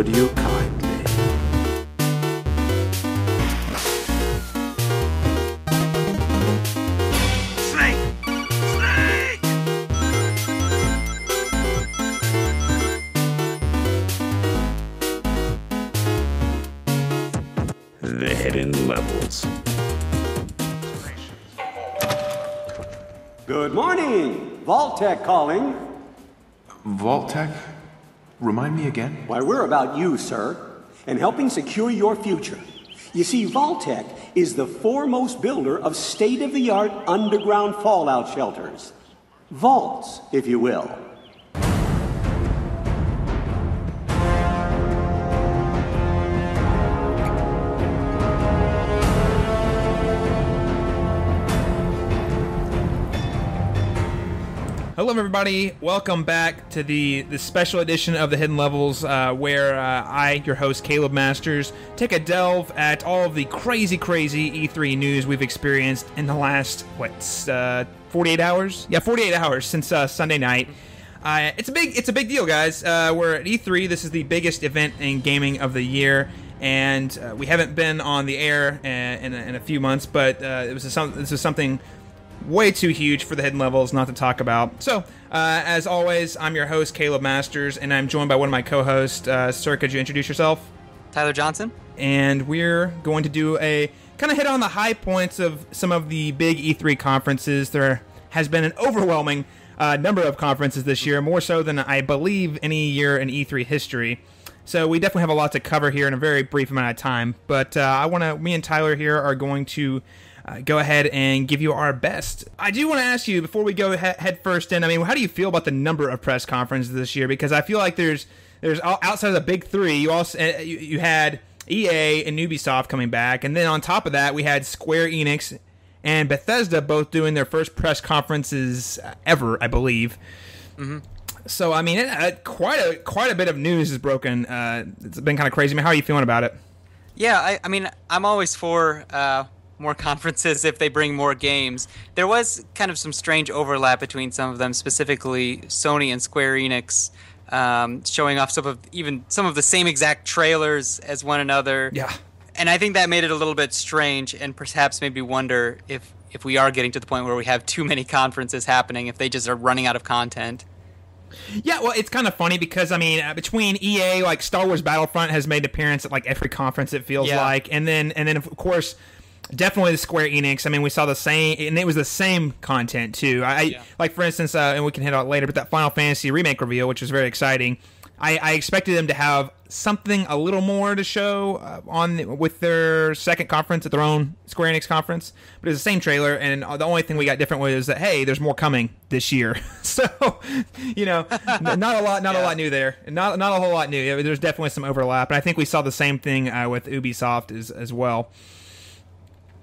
Would you kindly? The hidden levels. Good morning! Vault-Tec calling. Vault-Tec? Remind me again? Why, we're about you, sir, and helping secure your future. You see, Vault-Tec is the foremost builder of state-of-the-art underground fallout shelters. Vaults, if you will. Hello everybody, welcome back to the special edition of the Hidden Levels where I, your host Caleb Masters, take a delve at all of the crazy E3 news we've experienced in the last, 48 hours? Yeah, 48 hours since Sunday night. It's a big deal, guys. We're at E3, this is the biggest event in gaming of the year, and we haven't been on the air in a few months, but this is something way too huge for the Hidden Levels not to talk about. So, as always, I'm your host, Caleb Masters, and I'm joined by one of my co-hosts. Sir, could you introduce yourself? Tyler Johnson. And we're going to do a kind of hit on the high points of some of the big E3 conferences. There has been an overwhelming number of conferences this year, more so than I believe any year in E3 history. So we definitely have a lot to cover here in a very brief amount of time. But me and Tyler here are going to go ahead and give you our best. I do want to ask you, before we go head first in, I mean, how do you feel about the number of press conferences this year? Because I feel like there's outside of the big three, you also you had EA and Ubisoft coming back, and then on top of that, we had Square Enix and Bethesda both doing their first press conferences ever, I believe. Mm-hmm. So, I mean, quite a bit of news is broken. It's been kind of crazy. I mean, how are you feeling about it? Yeah, I mean, I'm always for more conferences if they bring more games. There was kind of some strange overlap between some of them, specifically Sony and Square Enix, showing off some of the same exact trailers as one another. Yeah. And I think that made it a little bit strange, and perhaps made me wonder if we are getting to the point where we have too many conferences happening, if they just are running out of content. Yeah, well, it's kind of funny because, I mean, between EA, like Star Wars Battlefront has made an appearance at like every conference, it feels like, and then of course, definitely the Square Enix. I mean, we saw the same, and it was the same content too. Like, for instance, and we can hit on it later, but that Final Fantasy remake reveal, which was very exciting. I expected them to have something a little more to show with their second conference at their own Square Enix conference, but it's the same trailer, and the only thing we got different was that, hey, there's more coming this year. So, you know, not a lot new there. Not a whole lot new. There's definitely some overlap, and I think we saw the same thing with Ubisoft as well.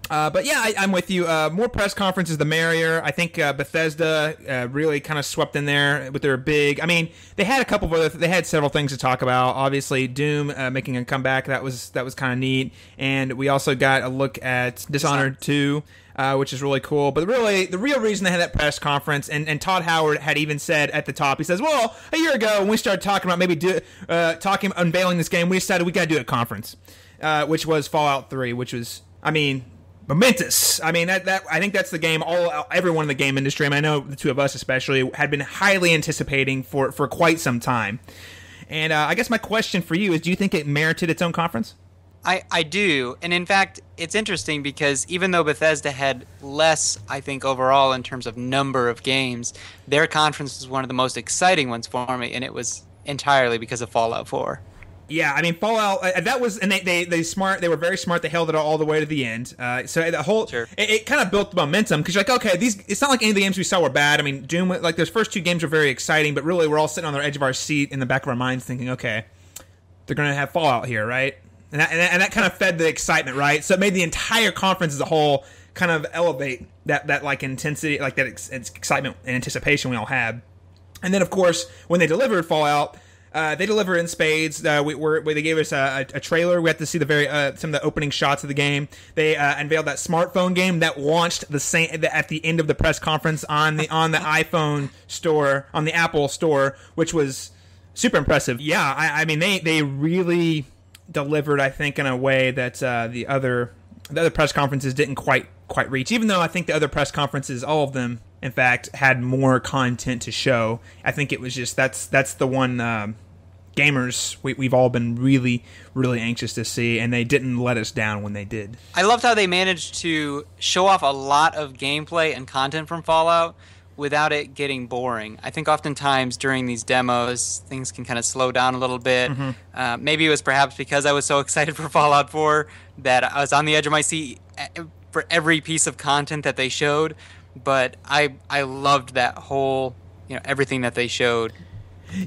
But yeah, I'm with you. More press conferences, the merrier. I think Bethesda really kind of swept in there with their big. I mean, they had a couple of they had several things to talk about. Obviously, Doom making a comeback. That was kind of neat. And we also got a look at Dishonored 2, which is really cool. But really, the real reason they had that press conference, and Todd Howard had even said at the top, he says, "Well, a year ago when we started talking about unveiling this game, we decided we got to do a conference, which was Fallout 3, which was, I mean, momentous. I mean, that I think that's the game everyone in the game industry, I mean, I know the two of us especially, had been highly anticipating for quite some time. And I guess my question for you is, do you think it merited its own conference? I do. And in fact, it's interesting because even though Bethesda had less, I think, overall in terms of number of games, their conference was one of the most exciting ones for me, and it was entirely because of Fallout 4. Yeah, I mean, Fallout, that was, and they were very smart. They held it all the way to the end. So the whole, sure. it kind of built the momentum, because you're like, okay, it's not like any of the games we saw were bad. I mean, Doom, like those first two games were very exciting, but really we're all sitting on the edge of our seat in the back of our minds thinking, okay, they're going to have Fallout here, right? And that kind of fed the excitement, right? So it made the entire conference as a whole kind of elevate that like intensity, like that excitement and anticipation we all had. And then, of course, when they delivered Fallout, they delivered in spades. They gave us a trailer. We had to see some of the opening shots of the game. They unveiled that smartphone game that launched at the end of the press conference on the iPhone store, on the Apple store, which was Super impressive. Yeah, I mean, they really delivered, I think, in a way that the other press conferences didn't quite reach. Even though I think the other press conferences, all of them, in fact, had more content to show. I think it was just that's the one gamers we've all been really, really anxious to see, and they didn't let us down when they did. I loved how they managed to show off a lot of gameplay and content from Fallout without it getting boring. I think oftentimes during these demos, things can kind of slow down a little bit. Maybe it was perhaps because I was so excited for Fallout 4 that I was on the edge of my seat for every piece of content that they showed. But I loved that whole, everything that they showed.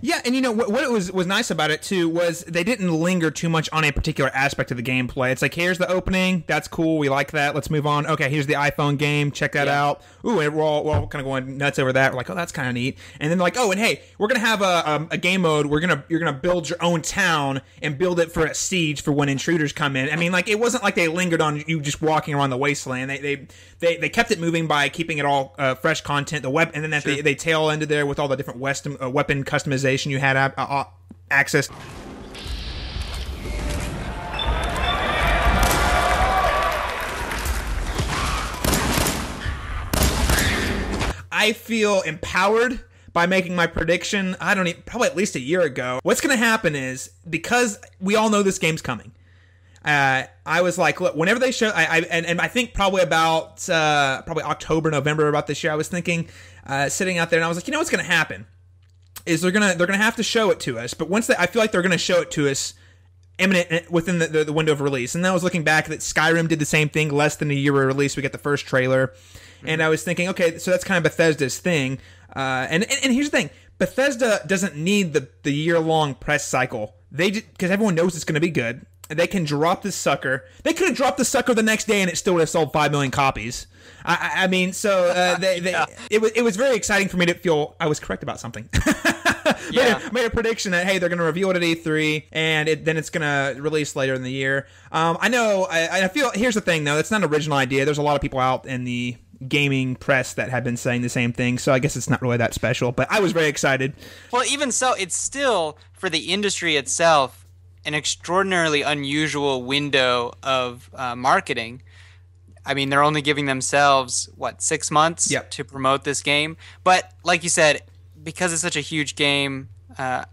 Yeah, and what it was nice about it too was they didn't linger too much on a particular aspect of the gameplay. It's like, here's the opening, that's cool, we like that, let's move on. Okay, here's the iPhone game, check that out. Ooh, and we're all kind of going nuts over that. We're like, oh, that's kind of neat. And then they're like, oh, and hey, we're gonna have a game mode. You're gonna build your own town and build it for a siege for when intruders come in. I mean, like, it wasn't like they lingered on you just walking around the wasteland. They kept it moving by keeping it all fresh content. And then they tail ended there with all the different weapon customization you had access. I feel empowered by making my prediction. Probably at least a year ago. What's going to happen is, because we all know this game's coming, I was like, look, whenever they show, I think probably about probably October, November about this year, I was thinking, sitting out there, and I was like, what's going to happen is they're gonna have to show it to us. But I feel like they're gonna show it to us imminent within the window of release. And then I was looking back that Skyrim did the same thing. Less than a year of release, we get the first trailer. And I was thinking, okay, so that's kind of Bethesda's thing. And here's the thing. Bethesda doesn't need the year-long press cycle. Because everyone knows it's going to be good. They can drop this sucker. They could have dropped the sucker the next day and it still would have sold 5 million copies. I mean, so it was very exciting for me to feel I was correct about something. Made a prediction that, hey, they're going to reveal it at E3 and then it's going to release later in the year. I know. I feel. Here's the thing, though. It's not an original idea. There's a lot of people out in the gaming press that have been saying the same thing, so I guess it's not really that special. But I was very excited. Well, even so, it's still, for the industry itself, an extraordinarily unusual window of marketing. I mean, they're only giving themselves, 6 months to promote this game. But like you said, because it's such a huge game, I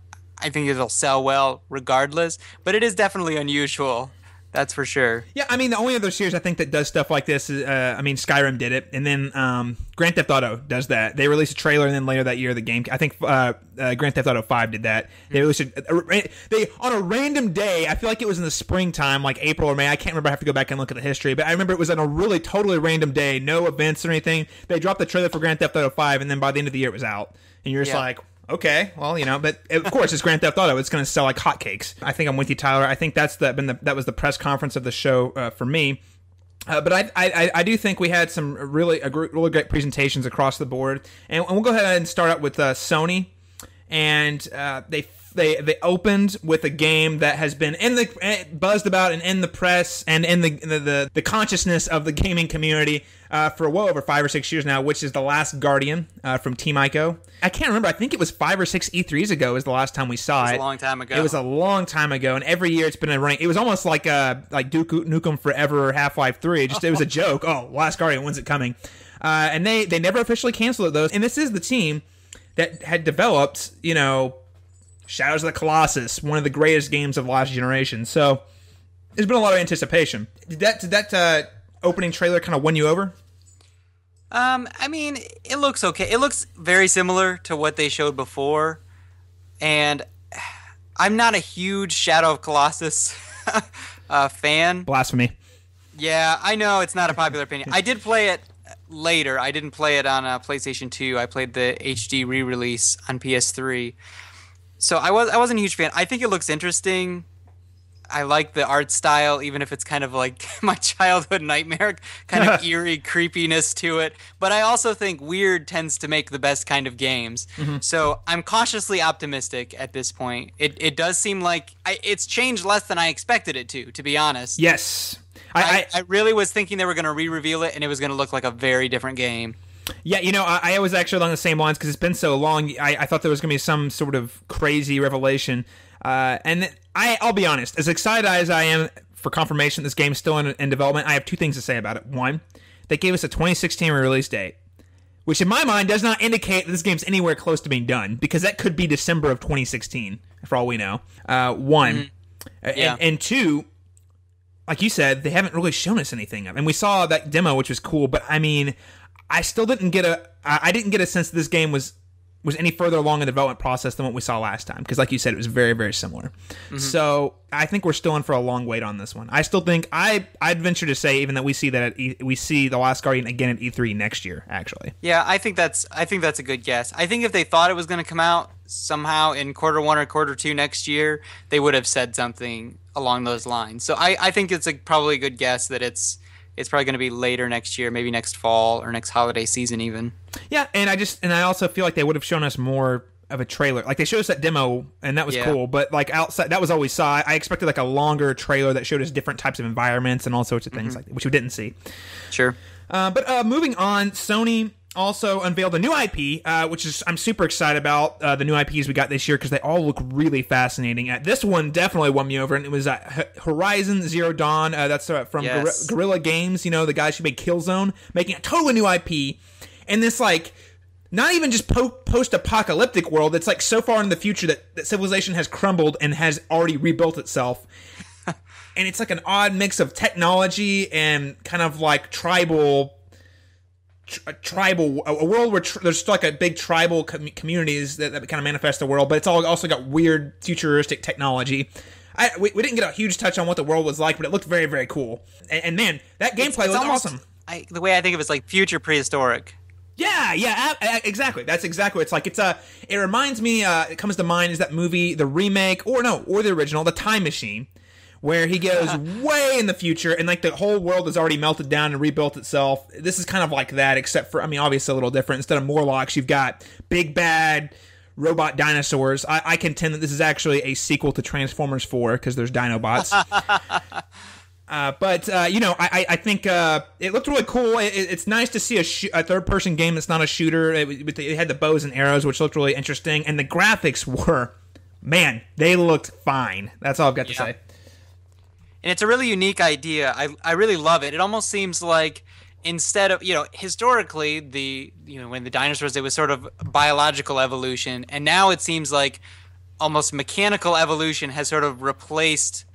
think it'll sell well regardless. But it is definitely unusual. That's for sure. Yeah, I mean, the only other series I think that does stuff like this is, Skyrim did it, and then Grand Theft Auto does that. They released a trailer, and then later that year, the game. I think Grand Theft Auto 5 did that. They released on a random day. I feel like it was in the springtime, like April or May. I can't remember. I have to go back and look at the history, but I remember it was on a really totally random day, no events or anything. They dropped the trailer for Grand Theft Auto 5, and then by the end of the year, it was out, and you're just like, okay, well, but of course it's Grand Theft Auto. It's going to sell like hotcakes. I think I'm with you, Tyler. I think that was the press conference of the show for me. But I do think we had some really great presentations across the board, and we'll go ahead and start out with Sony, and they opened with a game that has been buzzed about and in the press and in the consciousness of the gaming community for well over 5 or 6 years now, which is The Last Guardian from Team Ico. I can't remember. I think it was 5 or 6 E3s ago is the last time we saw it. It was a long time ago. It was a long time ago, and every year it's been a running. It was almost like Duke Nukem Forever or Half-Life 3. It was a joke. Oh, Last Guardian, when's it coming? And they never officially canceled those. And this is the team that had developed, Shadows of the Colossus, one of the greatest games of the last generation. So there's been a lot of anticipation. Did that opening trailer kind of win you over? I mean, it looks okay. It looks very similar to what they showed before, and I'm not a huge Shadow of Colossus fan. Blasphemy. Yeah, I know it's not a popular opinion. I did play it later. I didn't play it on PlayStation 2. I played the HD re-release on PS3. So I wasn't a huge fan. I think it looks interesting. I like the art style, even if it's kind of like my childhood nightmare, kind of eerie creepiness to it. But I also think weird tends to make the best kind of games. Mm-hmm. So I'm cautiously optimistic at this point. It does seem like it's changed less than I expected it to be honest. Yes. I really was thinking they were going to re-reveal it and it was going to look like a very different game. Yeah, I was actually along the same lines because it's been so long. I thought there was going to be some sort of crazy revelation. And I'll be honest, as excited as I am for confirmation this game's still in development, I have two things to say about it. One, they gave us a 2016 release date, which in my mind does not indicate that this game's anywhere close to being done, because that could be December of 2016, for all we know. One. Yeah. And two, like you said, they haven't really shown us anything of. And we saw that demo, which was cool, but I mean, I still didn't get a sense that this game was any further along in the development process than what we saw last time, because like you said, it was very, very similar. Mm-hmm. So I think we're still in for a long wait on this one. I still think I'd venture to say even that we see that we see The Last Guardian again at E3 next year, actually. Yeah, I think that's a good guess. I think if they thought it was going to come out somehow in quarter 1 or quarter 2 next year, they would have said something along those lines. So I think it's probably a good guess that it's probably going to be later next year, maybe next fall or next holiday season even. Yeah, and I also feel like they would have shown us more of a trailer. Like, they showed us that demo, and that was cool, but like outside, that was all we saw. I expected like a longer trailer that showed us different types of environments and all sorts of things like that, which we didn't see. Sure. But moving on, Sony also unveiled a new IP, which is I'm super excited about the new IPs we got this year because they all look really fascinating. This one definitely won me over, and it was Horizon Zero Dawn. That's from Guerrilla Games, the guys who made Killzone, making a totally new IP. And this, like, not even just post-apocalyptic world, it's like so far in the future that civilization has crumbled and has already rebuilt itself. And it's like an odd mix of technology and kind of like a world where there's like a big tribal communities that kind of manifest the world, but it's all also got weird futuristic technology. We didn't get a huge touch on what the world was like, but it looked very, very cool. And man, that gameplay was awesome. The way I think of it is like future prehistoric. Yeah, exactly. That's exactly. It's like it reminds me. It comes to mind is that movie, the remake, or the original, The Time Machine, where he goes way in the future and like the whole world has already melted down and rebuilt itself. This is kind of like that, except for, obviously a little different. Instead of Morlocks, you've got big bad robot dinosaurs. I contend that this is actually a sequel to Transformers 4 because there's Dinobots. I think it looked really cool. It's nice to see a third-person game that's not a shooter. It had the bows and arrows, which looked really interesting. And the graphics they looked fine. That's all I've got to say. And it's a really unique idea. I really love it. It almost seems like instead of, historically, when the dinosaurs, it was sort of biological evolution. And now it seems like almost mechanical evolution has sort of replaced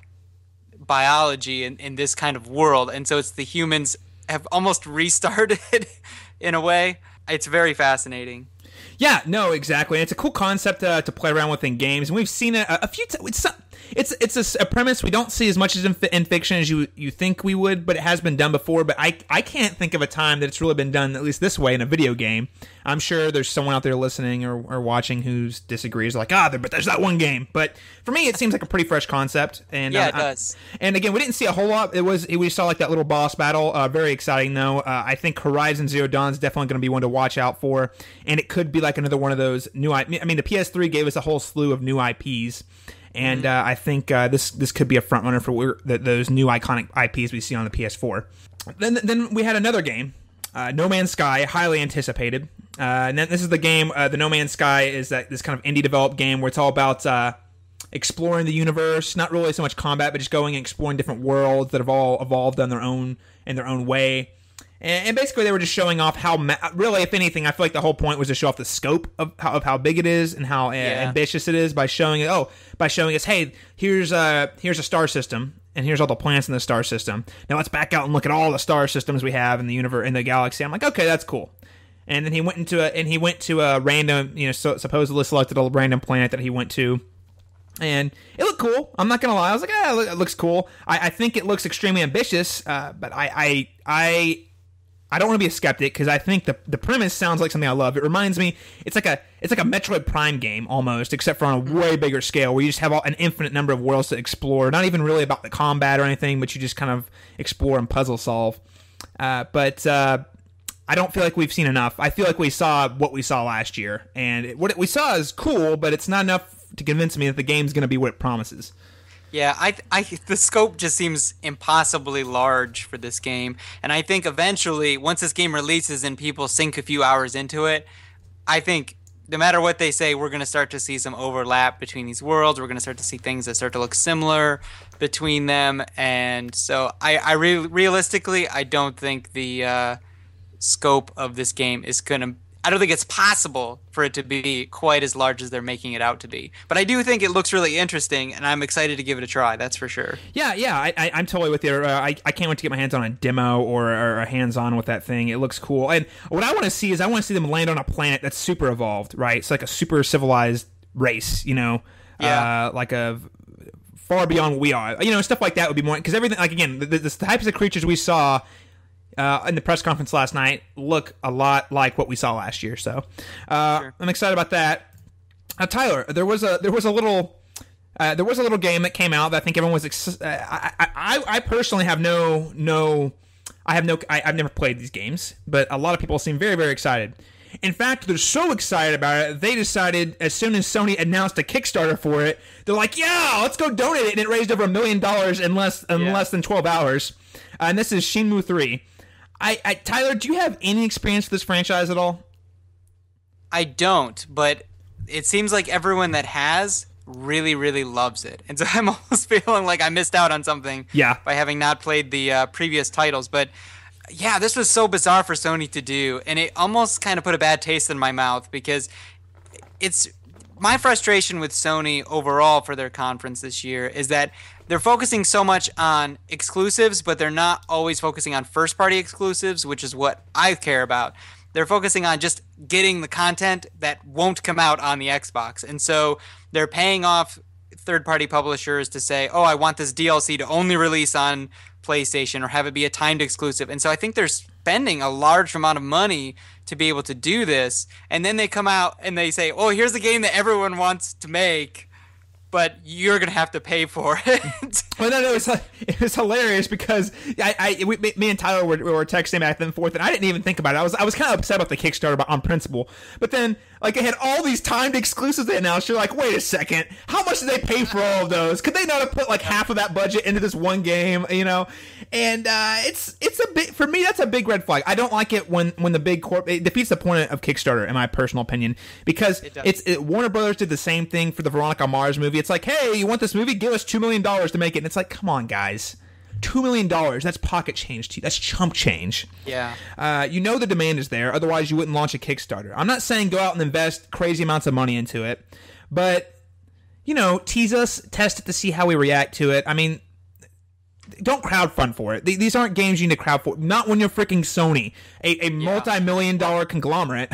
biology in this kind of world, and so it's the humans have almost restarted in a way. It's very fascinating. Yeah, no, exactly. And it's a cool concept to play around with in games, and we've seen it a few times. It's a premise we don't see as much as in fiction as you think we would, but it has been done before. But I can't think of a time that it's really been done at least this way in a video game. I'm sure there's someone out there listening or watching who disagrees, like, but there's that one game. But for me, it seems like a pretty fresh concept. And yeah, it does. And again, we didn't see a whole lot. We saw like that little boss battle. Very exciting though. I think Horizon Zero Dawn is definitely going to be one to watch out for, and it could be like another one of those new. The PS3 gave us a whole slew of new IPs. And I think this could be a front runner for those new iconic IPs we see on the PS4. Then we had another game, No Man's Sky, highly anticipated. And then this is the game. The No Man's Sky is this kind of indie developed game where it's all about exploring the universe. Not really so much combat, but just going and exploring different worlds that have all evolved in their own way. And basically, they were just showing off how, really, if anything, I feel like the whole point was to show off the scope of how big it is and how ambitious it is by showing us, hey, here's a star system, and here's all the planets in the star system. Now let's back out and look at all the star systems we have in the universe, in the galaxy. I'm like, okay, that's cool. And then he went to a random, supposedly selected a random planet that he went to. And it looked cool. I'm not gonna lie. I was like, it looks cool. I think it looks extremely ambitious, but I don't want to be a skeptic because I think the premise sounds like something I love. It reminds me, it's like a Metroid Prime game almost, except for on a way bigger scale, where you just have an infinite number of worlds to explore. Not even really about the combat or anything, but you just kind of explore and puzzle solve. But I don't feel like we've seen enough. I feel like we saw what we saw last year, and what we saw is cool, but it's not enough to convince me that the game's going to be what it promises. Yeah, the scope just seems impossibly large for this game, and I think eventually, once this game releases and people sink a few hours into it, I think no matter what they say, we're going to start to see some overlap between these worlds. We're going to start to see things that start to look similar between them, and so realistically, I don't think the scope of this game is going to. I don't think it's possible for it to be quite as large as they're making it out to be. But I do think it looks really interesting, and I'm excited to give it a try. That's for sure. Yeah, I'm totally with you. I can't wait to get my hands on a demo or a hands-on with that thing. It looks cool. And what I want to see is I want to see them land on a planet that's super evolved, right? It's like a super civilized race, like a far beyond what we are. Stuff like that would be more... Because everything, like, again, the types of creatures we saw... in the press conference last night look a lot like what we saw last year, so sure. I'm excited about that. Tyler, there was a little game that came out that I think everyone was. I personally have I've never played these games, but a lot of people seem very, very excited. In fact, they're so excited about it, they decided as soon as Sony announced a Kickstarter for it, they're like, "Yeah, let's go donate it," and it raised over $1 million in less than 12 hours. And this is Shenmue 3. Tyler, do you have any experience with this franchise at all? I don't, but it seems like everyone that has really, really loves it. And so I'm almost feeling like I missed out on something by having not played the previous titles. But yeah, this was so bizarre for Sony to do, and it almost kind of put a bad taste in my mouth because it's my frustration with Sony overall for their conference this year is that they're focusing so much on exclusives, but they're not always focusing on first-party exclusives, which is what I care about. They're focusing on just getting the content that won't come out on the Xbox. And so they're paying off third-party publishers to say, oh, I want this DLC to only release on PlayStation or have it be a timed exclusive. And so I think they're spending a large amount of money to be able to do this. And then they come out and they say, oh, here's the game that everyone wants to make, but you're going to have to pay for it. Well, no, it was hilarious because me and Tyler were texting back and forth, and I didn't even think about it. I was kind of upset about the Kickstarter on principle. But then, like, they had all these timed exclusives they announced. You're like, wait a second. How much did they pay for all of those? Could they not have put, like, half of that budget into this one game, And it's a bit, for me, that's a big red flag. I don't like it when the big it defeats the point of Kickstarter, in my personal opinion, because Warner Brothers did the same thing for the Veronica Mars movie. It's like, hey, you want this movie? Give us $2 million to make it. And it's like, come on, guys. $2 million, that's pocket change to you. That's chump change. Yeah. The demand is there. Otherwise, you wouldn't launch a Kickstarter. I'm not saying go out and invest crazy amounts of money into it. But, tease us, test it to see how we react to it. I mean, don't crowdfund for it. These aren't games you need to crowd for. Not when you're freaking Sony, a multi-million-dollar conglomerate.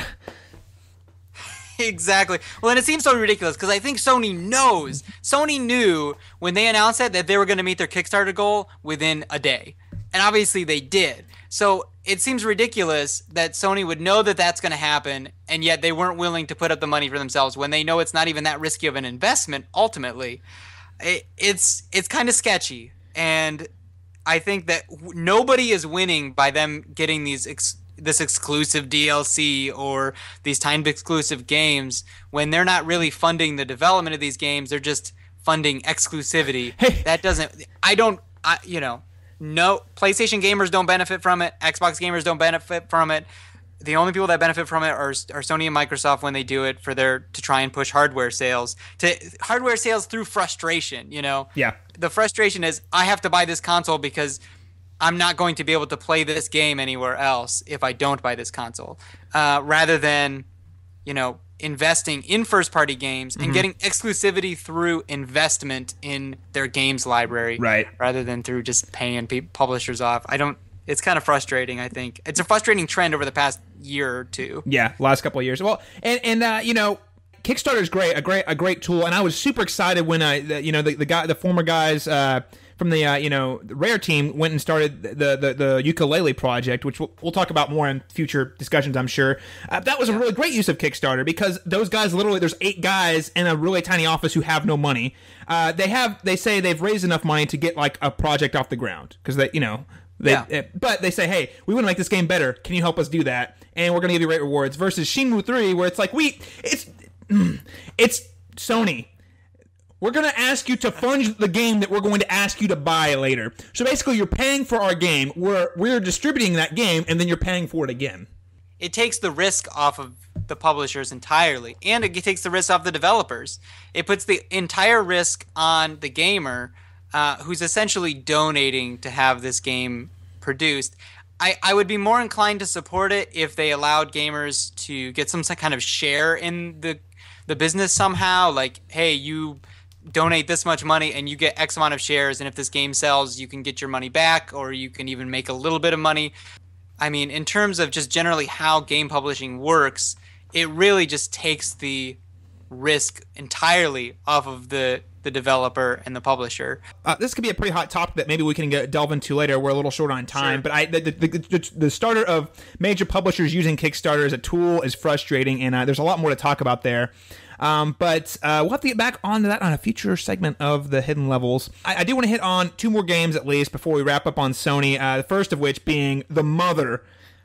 Exactly. Well, and it seems so ridiculous because I think Sony knows. Sony knew when they announced it that they were going to meet their Kickstarter goal within a day. And obviously they did. So it seems ridiculous that Sony would know that that's going to happen, and yet they weren't willing to put up the money for themselves when they know it's not even that risky of an investment, ultimately. It's kind of sketchy. And I think that nobody is winning by them getting this exclusive DLC or these timed exclusive games when they're not really funding the development of these games. They're just funding exclusivity. Hey. That doesn't, no, PlayStation gamers don't benefit from it. Xbox gamers don't benefit from it. The only people that benefit from it are Sony and Microsoft when they do it to try and push hardware sales through frustration, Yeah. The frustration is I have to buy this console because I'm not going to be able to play this game anywhere else if I don't buy this console. Rather than, investing in first-party games and getting exclusivity through investment in their games library, right? Rather than through just paying publishers off. It's kind of frustrating, I think. It's a frustrating trend over the past year or two. Yeah, last couple of years. Well, and Kickstarter is great, a great tool, and I was super excited when the former guys from the Rare team went and started the ukulele project, which we'll talk about more in future discussions, I'm sure. That was a really great use of Kickstarter because those guys there's 8 guys in a really tiny office who have no money. They say they've raised enough money to get like a project off the ground because but they say, hey, we want to make this game better. Can you help us do that? And we're going to give you great rewards. Versus Shenmue 3, where it's like it's Sony. we're going to ask you to fund the game that we're going to ask you to buy later. So basically, you're paying for our game. We're distributing that game, and then you're paying for it again. It takes the risk off of the publishers entirely, and it takes the risk off the developers. It puts the entire risk on the gamer, who's essentially donating to have this game produced. I would be more inclined to support it if they allowed gamers to get some kind of share in the business somehow. Like, hey, you donate this much money and you get X amount of shares, and if this game sells, you can get your money back, or you can even make a little bit of money. I mean, in terms of just generally how game publishing works, it really just takes the risk entirely off of the developer and the publisher. This could be a pretty hot topic that maybe we can delve into later. We're a little short on time, sure. But the starter of major publishers using Kickstarter as a tool is frustrating, and there's a lot more to talk about there. But we'll have to get back onto that on a future segment of the Hidden Levels. I do want to hit on 2 more games at least before we wrap up on Sony, the first of which being the mother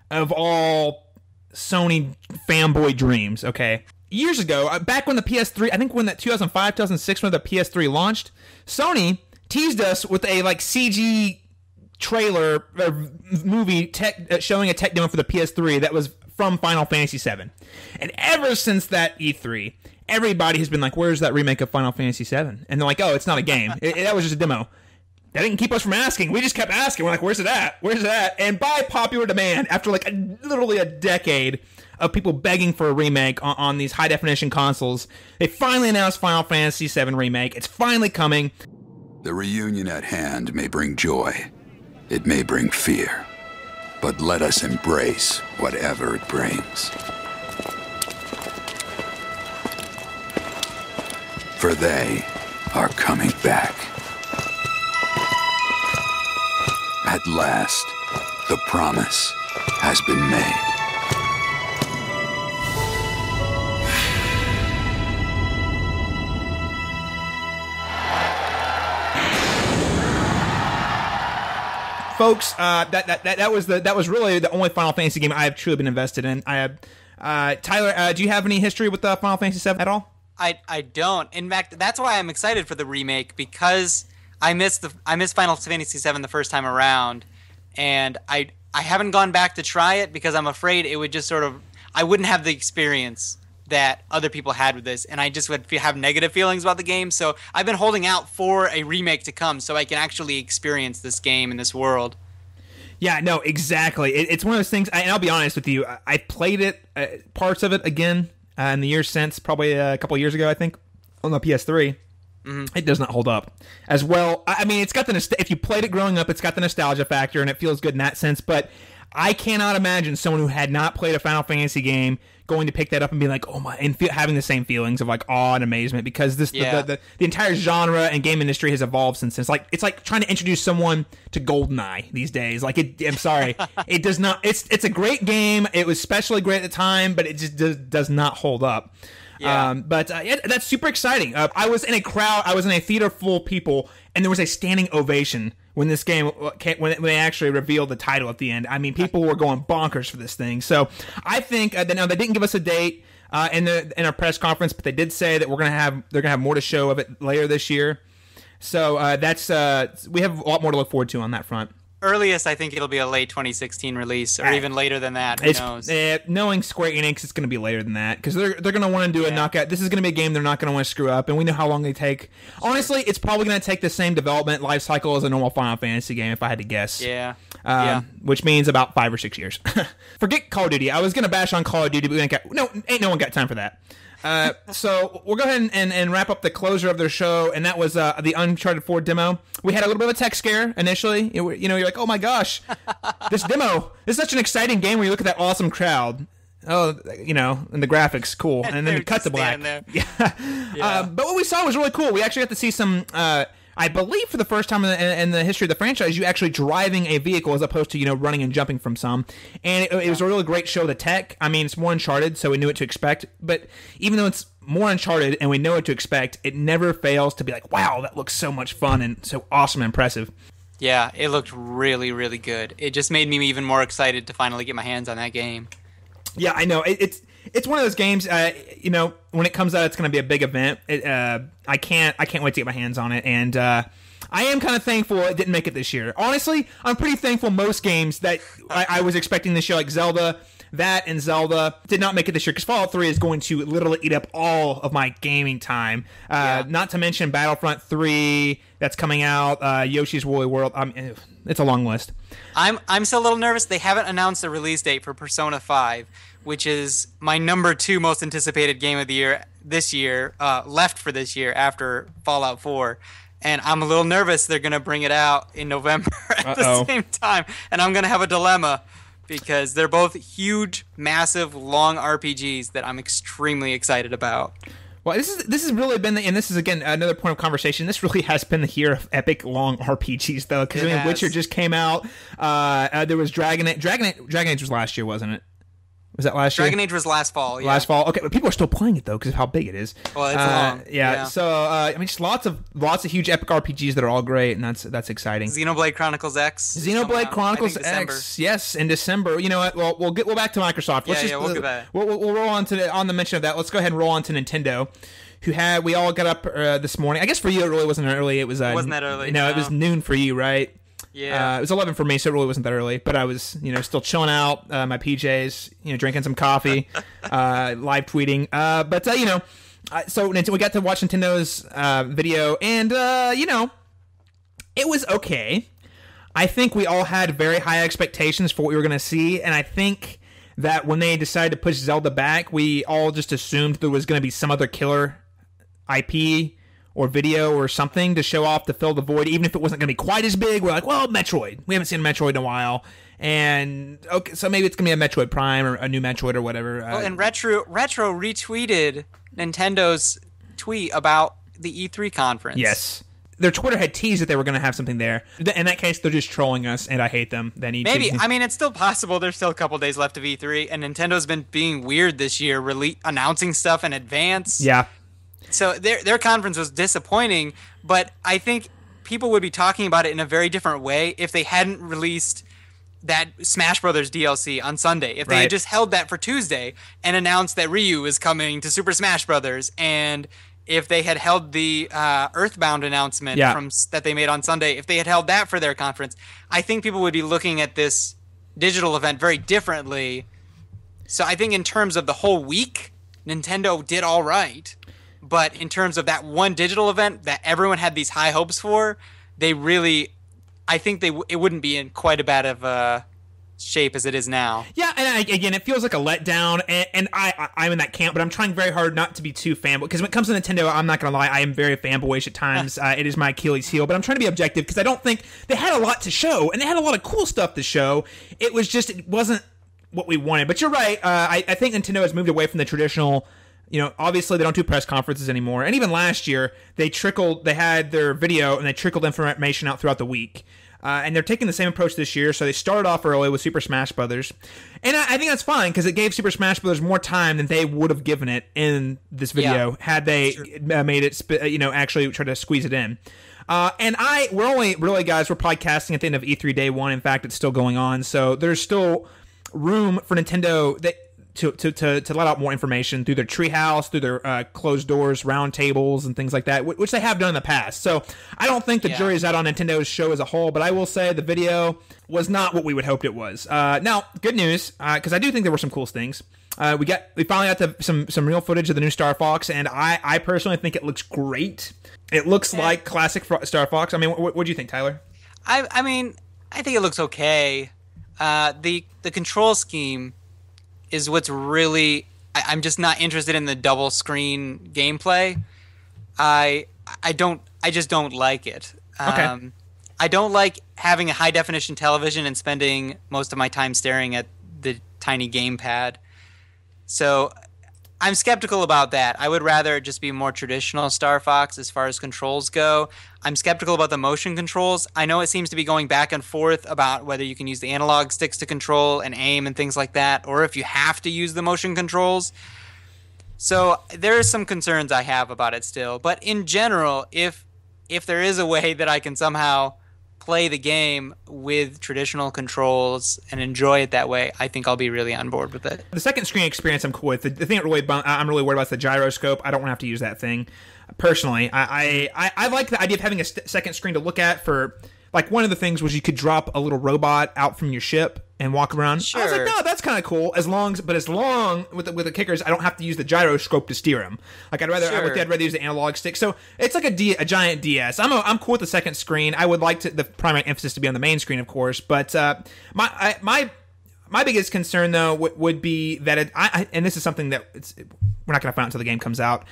of all Sony fanboy dreams, okay? Years ago, back when the PS3, I think when that 2005, 2006, when the PS3 launched, Sony teased us with a CG trailer or movie showing a tech demo for the PS3 that was from Final Fantasy VII. And ever since that E3, everybody has been like, where's that remake of Final Fantasy VII? And they're like, oh, it's not a game. That was just a demo. That didn't keep us from asking. We just kept asking. We're like, where's it at? Where's it at? And by popular demand, after literally a decade of people begging for a remake on these high-definition consoles, they finally announced Final Fantasy VII Remake. It's finally coming. The reunion at hand may bring joy. It may bring fear. But let us embrace whatever it brings. For they are coming back. At last, the promise has been made. Folks, that was really the only Final Fantasy game I have truly been invested in. I have Tyler, do you have any history with Final Fantasy VII at all? I don't. In fact, that's why I'm excited for the remake, because I missed Final Fantasy VII the first time around, and I haven't gone back to try it because I'm afraid it would just I wouldn't have the experience that other people had with this, and I just would have negative feelings about the game. So I've been holding out for a remake to come so I can actually experience this game and this world. Yeah, no, exactly. It's one of those things, and I'll be honest with you, I played it, parts of it again in the years since, probably a couple of years ago, I think, on the PS3. Mm-hmm. It does not hold up as well. I mean, it's got if you played it growing up, it's got the nostalgia factor, and it feels good in that sense, but I cannot imagine someone who had not played a Final Fantasy game going to pick that up and be like, oh my, and having the same feelings of awe and amazement, because the entire genre and game industry has evolved since then. It's like trying to introduce someone to GoldenEye these days. I'm sorry, it does not. It's a great game. It was especially great at the time, but it just does not hold up. Yeah. That's super exciting. I was in a crowd. I was in a theater full of people, and there was a standing ovation when this game when they actually revealed the title at the end. I mean, people were going bonkers for this thing. So I think now they didn't give us a date in our press conference, but they did say that they're gonna have more to show of it later this year. So we have a lot more to look forward to on that front. Earliest, I think it'll be a late 2016 release, or even later than that. Who knows? Knowing Square Enix, it's going to be later than that, because they're going to want to do a knockout. This is going to be a game they're not going to want to screw up, and we know how long they take. Sure. Honestly, it's probably going to take the same development life cycle as a normal Final Fantasy game, if I had to guess. Yeah. Which means about 5 or 6 years. Forget Call of Duty. I was going to bash on Call of Duty, but ain't no one got time for that. So we'll go ahead and wrap up the closer of their show, and that was the Uncharted 4 demo. We had a little bit of a tech scare initially. You're like, oh my gosh, this demo is such an exciting game where you look at that awesome crowd. Oh, and the graphics, cool. And then you cut to black. Yeah. But what we saw was really cool. We actually got to see some... I believe for the first time in the history of the franchise, you actually driving a vehicle as opposed to, running and jumping from some. And it was a really great show of the tech. I mean, it's more Uncharted, so we knew what to expect. But even though it's more Uncharted and we know what to expect, it never fails to be like, wow, that looks so much fun and so awesome and impressive. Yeah, it looked really, really good. It just made me even more excited to finally get my hands on that game. Yeah, I know. it's one of those games. When it comes out, it's going to be a big event. I can't wait to get my hands on it, and I am kind of thankful it didn't make it this year. Honestly, I'm pretty thankful most games that I was expecting this year, like Zelda. That and Zelda did not make it this year because Fallout 3 is going to literally eat up all of my gaming time. Not to mention Battlefront 3 that's coming out, Yoshi's Woolly World. It's a long list. I'm still a little nervous. They haven't announced a release date for Persona 5, which is my number 2 most anticipated game of the year this year, left for this year after Fallout 4. And I'm a little nervous they're going to bring it out in November at the same time. And I'm going to have a dilemma because they're both huge, massive, long RPGs that I'm extremely excited about. Well, this has really been and this is again another point of conversation. This really has been the year of epic long RPGs, though, because Witcher just came out. There was Dragon Age. Dragon Age was last year, wasn't it? Was that last year? Dragon Age was last fall. Yeah. Last fall. Okay, but people are still playing it though because of how big it is. Well, it's long. Yeah. So just lots of huge epic RPGs that are all great, and that's exciting. Xenoblade Chronicles X. Xenoblade Chronicles X. Yes, in December. You know what? Well, we'll go back to Microsoft. We'll get back. We'll roll on the mention of that. Let's go ahead and roll on to Nintendo. We all got up this morning. I guess for you it really wasn't early. It wasn't that early. No, it was noon for you, right? Yeah. It was 11 for me, so it really wasn't that early. But I was, still chilling out, my PJs, drinking some coffee, live tweeting. So we got to watch Nintendo's video, and it was okay. I think we all had very high expectations for what we were going to see, and I think that when they decided to push Zelda back, we all just assumed there was going to be some other killer IP or video or something to show off to fill the void, even if it wasn't going to be quite as big. We're like, well, Metroid. We haven't seen a Metroid in a while. And, okay, so maybe it's going to be a Metroid Prime or a new Metroid or whatever. Well, and Retro retweeted Nintendo's tweet about the E3 conference. Yes. Their Twitter had teased that they were going to have something there. In that case, they're just trolling us, and I hate them. Maybe. I mean, it's still possible. There's still a couple days left of E3, and Nintendo's been being weird this year, announcing stuff in advance. Yeah. So their conference was disappointing, but I think people would be talking about it in a very different way if they hadn't released that Smash Brothers DLC on Sunday. If they had just held that for Tuesday and announced that Ryu is coming to Super Smash Brothers, and if they had held the Earthbound announcement that they made on Sunday, if they had held that for their conference, I think people would be looking at this digital event very differently. So I think in terms of the whole week, Nintendo did all right. But in terms of that one digital event that everyone had these high hopes for, I think it wouldn't be in quite a bad of shape as it is now. Yeah, and again, it feels like a letdown, and I'm in that camp, but I'm trying very hard not to be too fanboy, because when it comes to Nintendo, I'm not going to lie, I am very fanboyish at times. It is my Achilles heel, but I'm trying to be objective, because I don't think they had a lot to show, and they had a lot of cool stuff to show. It wasn't what we wanted. But you're right, I think Nintendo has moved away from the traditional... obviously they don't do press conferences anymore. And even last year, they had their video and they trickled information out throughout the week. And they're taking the same approach this year. So they started off early with Super Smash Brothers. And I think that's fine because it gave Super Smash Brothers more time than they would have given it in this video had they made it, actually try to squeeze it in. We're only really, guys, we're podcasting at the end of E3 Day 1. In fact, it's still going on. So there's still room for Nintendo to let out more information through their treehouse, through their closed doors, round tables, and things like that, which they have done in the past. So I don't think the jury is out on Nintendo's show as a whole, but I will say the video was not what we would hoped it was. Now, good news, because I do think there were some cool things. We finally got to some real footage of the new Star Fox, and I personally think it looks great. It looks like classic Star Fox. I mean, what do you think, Tyler? I mean, I think it looks okay. The control scheme is what's really... I'm just not interested in the double screen gameplay. I just don't like it. Okay. I don't like having a high definition television and spending most of my time staring at the tiny gamepad. So I'm skeptical about that. I would rather just be more traditional Star Fox as far as controls go. I'm skeptical about the motion controls. I know it seems to be going back and forth about whether you can use the analog sticks to control and aim and things like that, or if you have to use the motion controls. So there are some concerns I have about it still. But in general, if there is a way that I can somehow play the game with traditional controls and enjoy it that way, I think I'll be really on board with it. The second screen experience I'm cool with. The thing that I'm really worried about is the gyroscope. I don't want to have to use that thing. Personally, I like the idea of having a second screen to look at for, like, one of the things was you could drop a little robot out from your ship and walk around. Sure. I was like, no, that's kind of cool. As long with the kickers, I don't have to use the gyroscope to steer them. Like, I'd rather use the analog stick. So it's like a giant DS. I'm cool with the second screen. I would like the primary emphasis to be on the main screen, of course. But my biggest concern though would be that and this is something that we're not going to find out until the game comes out.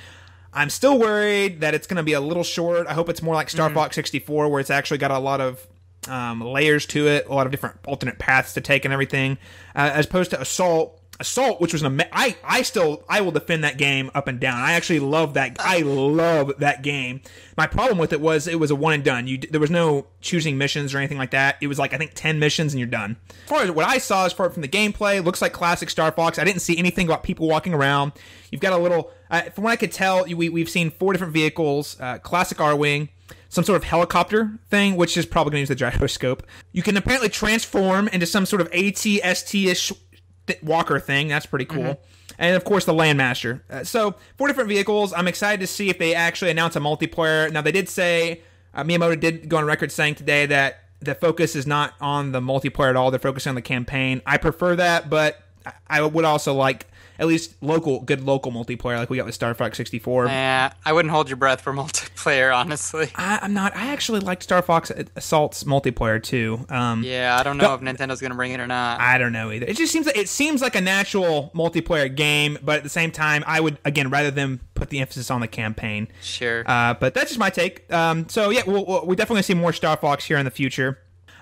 I'm still worried that it's going to be a little short. I hope it's more like Star Fox 64, where it's actually got a lot of layers to it, a lot of different alternate paths to take and everything, as opposed to Assault, which was I will defend that game up and down. I actually love that. I love that game. My problem with it was a one and done. There was no choosing missions or anything like that. It was like, I think 10 missions and you're done. As far as what I saw, as far from the gameplay, looks like classic Star Fox. I didn't see anything about people walking around. You've got a little. From what I could tell, we've seen 4 different vehicles: classic R-wing, some sort of helicopter thing, which is probably going to use the gyroscope. You can apparently transform into some sort of AT-ST-ish walker thing. That's pretty cool. And of course the Landmaster. So 4 different vehicles. I'm excited to see if they actually announce a multiplayer. Now they did say, Miyamoto did go on record saying today that the focus is not on the multiplayer at all. They're focusing on the campaign. I prefer that, but I would also like at least good local multiplayer like we got with Star Fox 64. I wouldn't hold your breath for multiplayer, honestly. I'm not. I actually liked Star Fox Assault's multiplayer too. Yeah, I don't know if Nintendo's going to bring it or not. I don't know either. It just seems like a natural multiplayer game, but at the same time, I would again rather them put the emphasis on the campaign. Sure. But that's just my take. So yeah, we definitely see more Star Fox here in the future.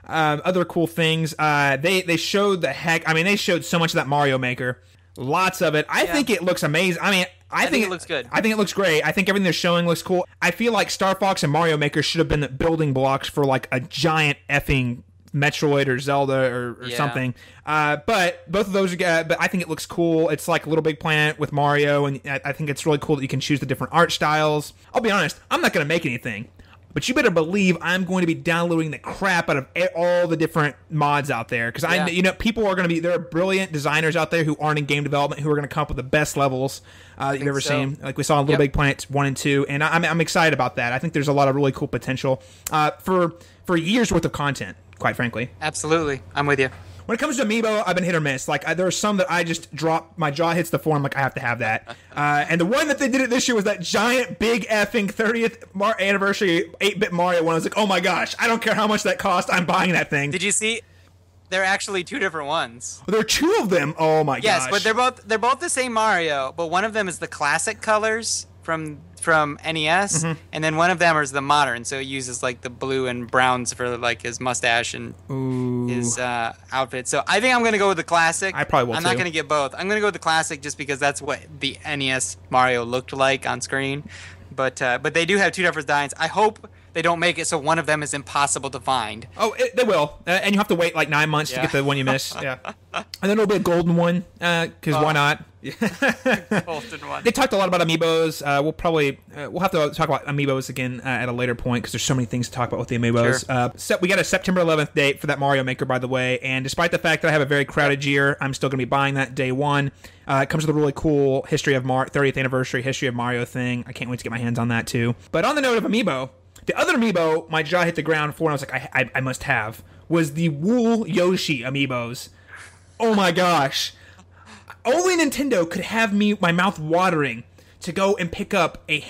Other cool things. They showed they showed so much of that Mario Maker. Lots of it. I think it looks amazing. I think it looks good. I think it looks great. I think everything they're showing looks cool. I feel like Star Fox and Mario Maker should have been the building blocks for like a giant effing Metroid or Zelda or something. But both of those are good. But I think it looks cool. It's like Little Big Planet with Mario, and I think it's really cool that you can choose the different art styles. I'll be honest, I'm not going to make anything. But you better believe I'm going to be downloading the crap out of all the different mods out there. Because people are going to be, there are brilliant designers out there who aren't in game development who are going to come up with the best levels that you've ever seen. Like we saw in Little Big Planet 1 and 2. And I'm excited about that. I think there's a lot of really cool potential for years worth of content, quite frankly. Absolutely. I'm with you. When it comes to Amiibo, I've been hit or miss. Like, there are some that I just drop, my jaw hits the floor, I'm like, I have to have that. And the one that they did it this year was that giant, big effing 30th anniversary 8-bit Mario one. I was like, oh my gosh, I don't care how much that cost, I'm buying that thing. Did you see? They're actually 2 different ones. There are 2 of them? Oh my gosh. Yes, but they're both the same Mario, but one of them is the classic colors from NES, and then one of them is the modern, so it uses like the blue and browns for like his mustache and his outfit. So I think I'm gonna go with the classic. I probably will I'm not gonna get both. I'm gonna go with the classic just because that's what the NES Mario looked like on screen. But they do have 2 different designs. I hope they don't make it so one of them is impossible to find. Oh, they will. And you have to wait like 9 months to get the one you miss. Yeah. And then there'll be a golden one, because why not? Golden one. They talked a lot about Amiibos. We'll have to talk about Amiibos again at a later point because there's so many things to talk about with the Amiibos. Sure. So we got a September 11th date for that Mario Maker, by the way. And despite the fact that I have a very crowded year, I'm still going to be buying that day one. It comes with a really cool 30th anniversary history of Mario thing. I can't wait to get my hands on that too. But on the note of Amiibo, the other Amiibo my jaw hit the ground for, and I was like, I must have, was the Wool Yoshi Amiibos. Oh my gosh. Only Nintendo could have my mouth watering to go and pick up a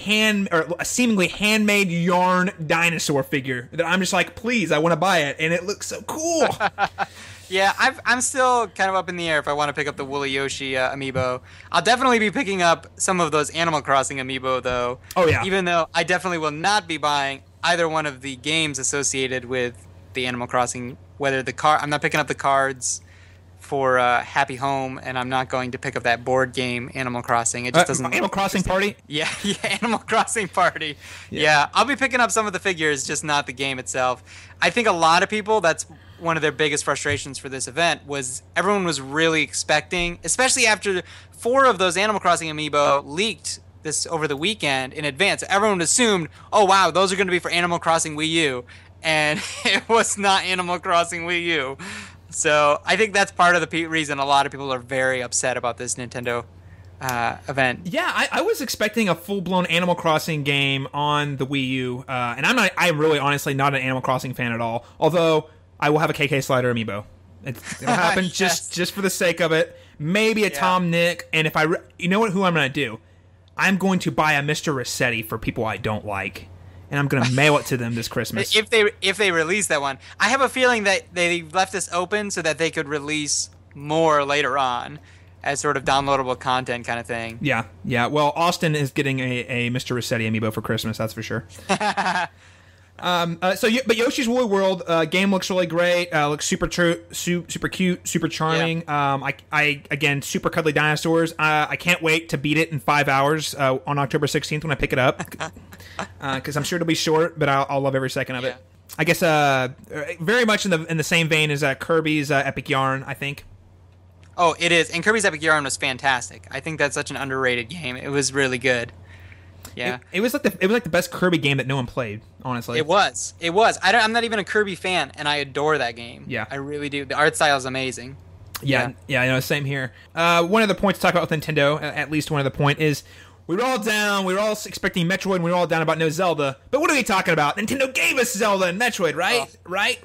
seemingly handmade yarn dinosaur figure that I'm just like, please, I want to buy it, and it looks so cool. Yeah, I'm still kind of up in the air if I want to pick up the Woolly Yoshi Amiibo. I'll definitely be picking up some of those Animal Crossing Amiibo, though. Oh, yeah. Even though I definitely will not be buying either one of the games associated with the Animal Crossing, I'm not picking up the cards for Happy Home, and I'm not going to pick up that board game Animal Crossing. It just doesn't. Animal Crossing Party? Yeah, Animal Crossing Party. Yeah, I'll be picking up some of the figures, just not the game itself. I think a lot of people, that's one of their biggest frustrations for this event, was everyone was really expecting, especially after 4 of those Animal Crossing Amiibo leaked this over the weekend in advance. Everyone assumed, oh wow, those are going to be for Animal Crossing Wii U. and it was not Animal Crossing Wii U. So I think that's part of the reason a lot of people are very upset about this Nintendo event. Yeah, I was expecting a full-blown Animal Crossing game on the Wii U, and I'm really honestly not an Animal Crossing fan at all. Although I will have a KK Slider amiibo. It'll happen Yes. just for the sake of it. Maybe a Tom Nick, and if you know what? Who I'm going to do? I'm going to buy a Mr. Rossetti for people I don't like, and I'm going to mail it to them this Christmas. If they release that one, I have a feeling that they left this open so that they could release more later on as sort of downloadable content kind of thing. Yeah. Well, Austin is getting a Mr. Rossetti amiibo for Christmas. That's for sure. But Yoshi's Woolly World game looks really great. Looks super cute, super charming. Yeah. I again, super cuddly dinosaurs. I can't wait to beat it in 5 hours on October 16th when I pick it up, because I'm sure it'll be short, but I'll love every second of it. I guess very much in the same vein as Kirby's Epic Yarn, I think. Oh, it is. And Kirby's Epic Yarn was fantastic. I think that's such an underrated game. It was really good. Yeah, it was like the best Kirby game that no one played. Honestly, it was. I'm not even a Kirby fan, and I adore that game. Yeah, I really do. The art style is amazing. Yeah. I know. Same here. One of the points to talk about with Nintendo, at least one of the point, is we were all down. We were all expecting Metroid, and we were all down about no Zelda. But what are we talking about? Nintendo gave us Zelda and Metroid, right? Right.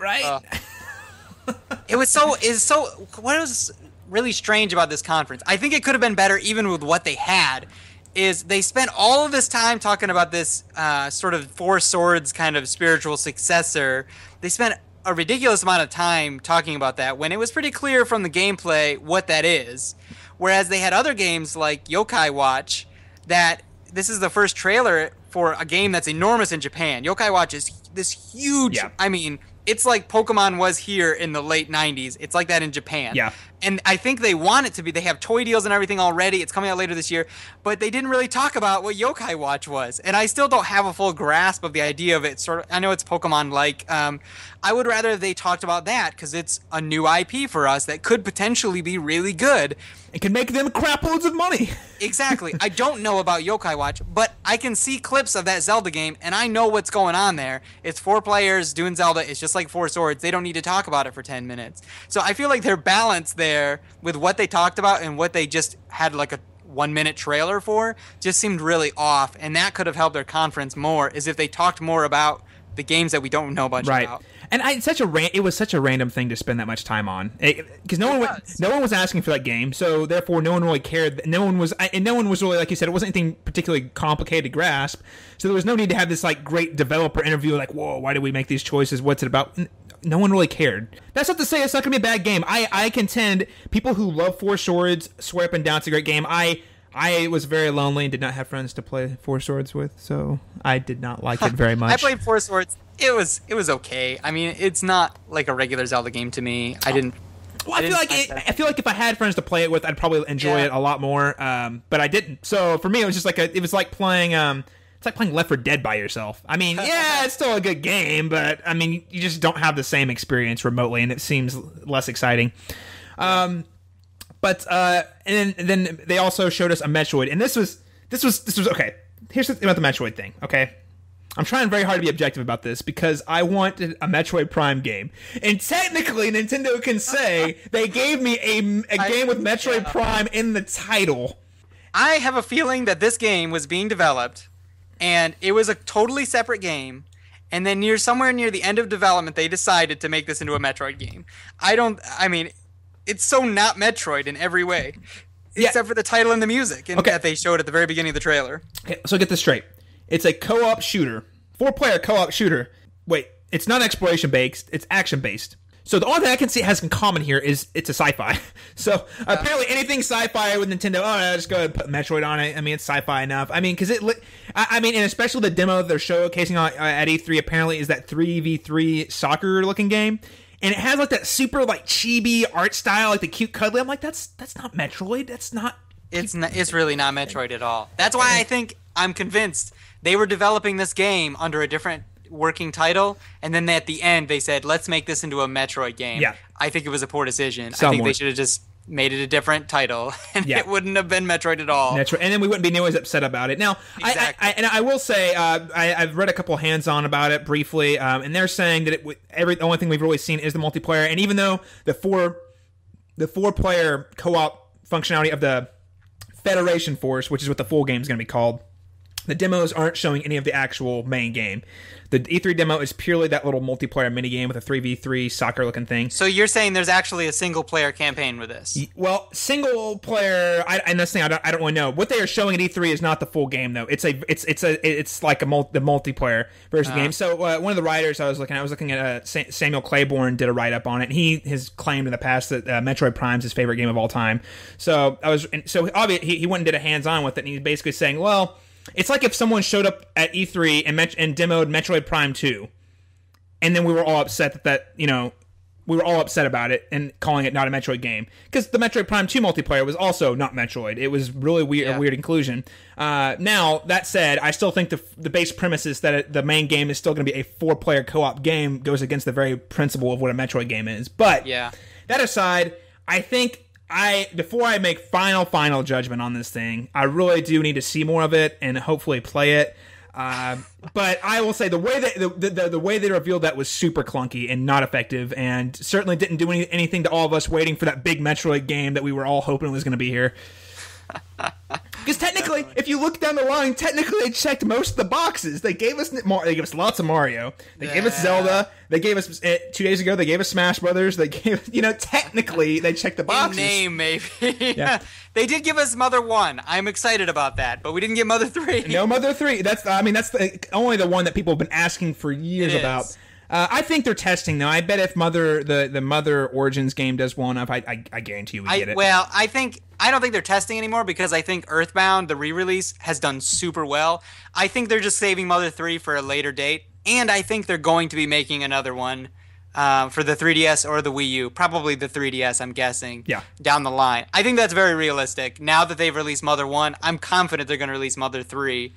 It was so. What was really strange about this conference? I think it could have been better even with what they had. Is they spent all of this time talking about this sort of Four Swords kind of spiritual successor. They spent a ridiculous amount of time talking about that when it was pretty clear from the gameplay what that is. Whereas they had other games like Yokai Watch that this is the first trailer for a game that's enormous in Japan. Yokai Watch is this huge, I mean, it's like Pokemon was here in the late 90s. It's like that in Japan. Yeah. And I think they want it to be. They have toy deals and everything already. It's coming out later this year. But they didn't really talk about what Yokai Watch was. And I still don't have a full grasp of the idea of it. Sort of, I know it's Pokemon-like. I would rather they talked about that because it's a new IP for us that could potentially be really good. It can make them crap loads of money. Exactly. I don't know about Yokai Watch, but I can see clips of that Zelda game, and I know what's going on there. It's 4 players doing Zelda. It's just like Four Swords. They don't need to talk about it for 10 minutes. So I feel like their balance there with what they talked about and what they just had like a 1-minute trailer for just seemed really off, and that could have helped their conference more, is if they talked more about the games that we don't know much about. And it was such a random thing to spend that much time on, because no one was asking for that game, so therefore no one really cared. No one was really, like you said, it wasn't anything particularly complicated to grasp. So there was no need to have this like great developer interview, like, whoa, why did we make these choices? What's it about? No one really cared. That's not to say it's not gonna be a bad game. I contend people who love Four Swords swear up and down it's a great game. I was very lonely and did not have friends to play Four Swords with, so I did not like it very much. I played Four Swords. It was okay. I mean, it's not like a regular Zelda game to me. I feel like if I had friends to play it with, I'd probably enjoy it a lot more. But I didn't. So for me, it was just like playing Left 4 Dead by yourself. I mean, yeah, it's still a good game, but I mean, you just don't have the same experience remotely, and it seems less exciting. But and then they also showed us a Metroid, and this was okay. Here's the thing about the Metroid thing, okay? I'm trying very hard to be objective about this because I wanted a Metroid Prime game. And technically, Nintendo can say they gave me a game with Metroid Prime in the title. I have a feeling that this game was being developed, and it was a totally separate game, and then somewhere near the end of development, they decided to make this into a Metroid game. It's so not Metroid in every way, except for the title and the music that they showed at the very beginning of the trailer. Okay, so get this straight. It's a co-op shooter, 4-player co-op shooter. Wait, it's not exploration-based, it's action-based. So the only thing I can see it has in common here is it's a sci-fi. So apparently anything sci-fi with Nintendo, just go ahead and put Metroid on it. I mean, it's sci-fi enough. I mean, because and especially the demo they're showcasing at E3 apparently is that 3v3 soccer-looking game. And it has like that super like chibi art style, like the cute cuddly. I'm like, that's not Metroid. That's not. It's really not Metroid at all. That's why I think I'm convinced they were developing this game under a different working title, and then at the end they said, let's make this into a Metroid game. Yeah. I think it was a poor decision. I think they should have just made it a different title, and Yeah. it wouldn't have been Metroid at all. That's right. And then we wouldn't be nearly as upset about it. Now, Exactly. I will say, I've read a couple hands-on about it briefly, and they're saying that the only thing we've really seen is the multiplayer. And even though the four-player co-op functionality of the Federation Force, which is what the full game is going to be called, the demos aren't showing any of the actual main game. The E3 demo is purely that little multiplayer minigame with a 3v3 soccer-looking thing. So you're saying there's actually a single-player campaign with this? Well, single player, and this thing I don't really know. What they are showing at E3 is not the full game though. It's like the multiplayer version of the game. So one of the writers I was looking at Samuel Claiborne did a write up on it, and he has claimed in the past that Metroid Prime's his favorite game of all time. So obviously he went and did a hands on with it, and he's basically saying, well, it's like if someone showed up at E3 and demoed Metroid Prime 2, and then we were all upset we were all upset about it and calling it not a Metroid game. Because the Metroid Prime 2 multiplayer was also not Metroid. It was really weird, a weird inclusion. Now, that said, I still think the base premise is that the main game is still going to be a 4-player co-op game, goes against the very principle of what a Metroid game is. But, that aside, I think before I make final judgment on this thing, I really do need to see more of it and hopefully play it. But I will say the way that the way they revealed that was super clunky and not effective, and certainly didn't do anything to all of us waiting for that big Metroid game that we were all hoping was going to be here. Because technically, if you look down the line, technically they checked most of the boxes. They gave us lots of Mario. They gave us Zelda. They gave us 2 days ago. They gave us Smash Brothers. They gave technically they checked the boxes. In name, maybe. Yeah. They did give us Mother 1. I'm excited about that, but we didn't get Mother 3. No Mother 3. That's only the one that people have been asking for years about. I think they're testing though. I bet if the Mother Origins game does well enough, I guarantee you we get it. Well, I don't think they're testing anymore because I think Earthbound, the re-release, has done super well. I think they're just saving Mother 3 for a later date, and I think they're going to be making another one for the 3DS or the Wii U. Probably the 3DS, I'm guessing. Yeah. Down the line. I think that's very realistic. Now that they've released Mother 1, I'm confident they're going to release Mother 3.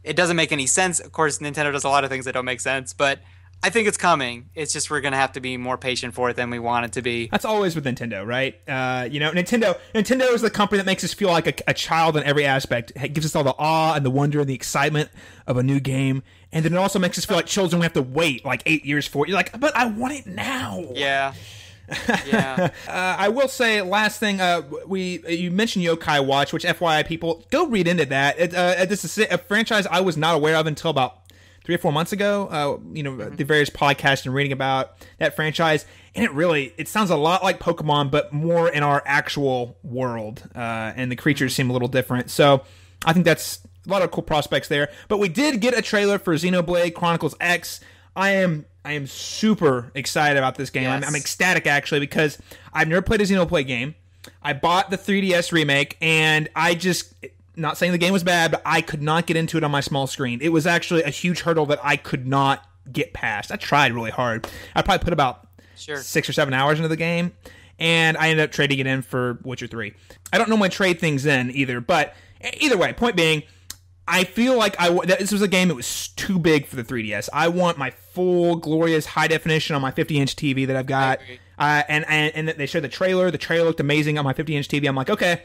It doesn't make any sense. Of course, Nintendo does a lot of things that don't make sense, but I think it's coming. It's just we're going to have to be more patient for it than we want it to be. That's always with Nintendo, right? Nintendo is the company that makes us feel like a child in every aspect. It gives us all the awe and the wonder and the excitement of a new game. And then it also makes us feel like children we have to wait like 8 years for it. You're like, but I want it now. Yeah. Yeah. I will say, last thing, you mentioned Yokai Watch, which FYI people, go read into that. This is a franchise I was not aware of until about 3 or 4 months ago, the various podcasts and reading about that franchise, and it sounds a lot like Pokemon, but more in our actual world, and the creatures seem a little different. So I think that's a lot of cool prospects there. But we did get a trailer for Xenoblade Chronicles X. I am super excited about this game. Yes. I'm ecstatic actually because I've never played a Xenoblade game. I bought the 3DS remake, and not saying the game was bad, but I could not get into it on my small screen. It was actually a huge hurdle that I could not get past. I tried really hard. I probably put about 6 or 7 hours into the game, and I ended up trading it in for Witcher 3. I don't normally trade things in either, but either way, point being, I feel like this was a game that was too big for the 3DS. I want my full, glorious, high definition on my 50-inch TV that I've got. And they showed the trailer. The trailer looked amazing on my 50-inch TV. I'm like, okay,